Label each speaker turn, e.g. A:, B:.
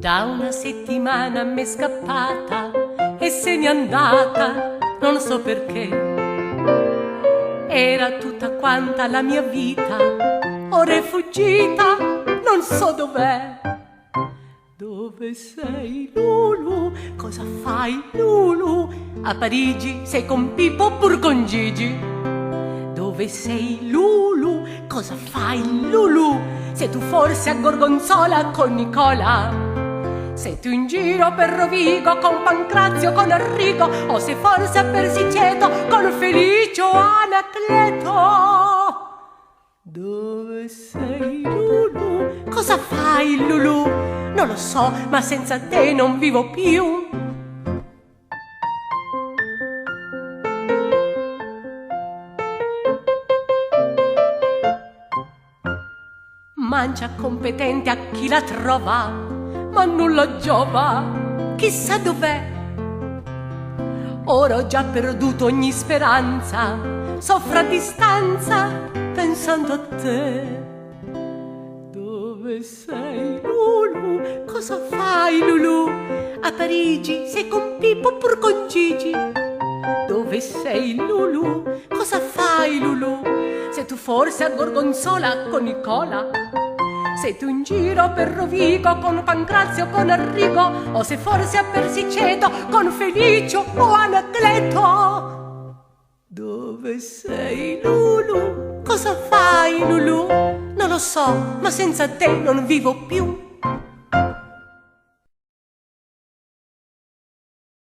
A: Da una settimana m'è scappata e se n'è andata, non so perché. Era tutta quanta la mia vita, ora è fuggita, non so dov'è. Dove sei, Lulu? Cosa fai, Lulu? A Parigi sei con Pippo oppure con Gigi? Dove sei, Lulu? Cosa fai, Lulu? Sei tu forse a Gorgonzola con Nicola? Sei tu in giro per Rovigo con Pancrazio, con Arrigo? O sei forse a Persiceto con Felice o Anacleto? Dove sei, Lulu? Cosa fai, Lulu? Non lo so, ma senza te non vivo più. Mancia competente a chi la trova, ma nulla giova, chissà dov'è. Ora ho già perduto ogni speranza, soffro a distanza pensando a te. Dove sei, Lulu? Cosa fai, Lulu? A Parigi sei con Pippo oppure con Gigi? Dove sei, Lulu? Cosa fai, Lulu? Sei tu forse a Gorgonzola con Nicola? Sei tu in giro per Rovigo con Pancrazio, con Arrigo? O sei forse a Persiceto con Felice o Anacleto? Dove sei, Lulu? Cosa fai, Lulu? Non lo so, ma senza te non vivo più.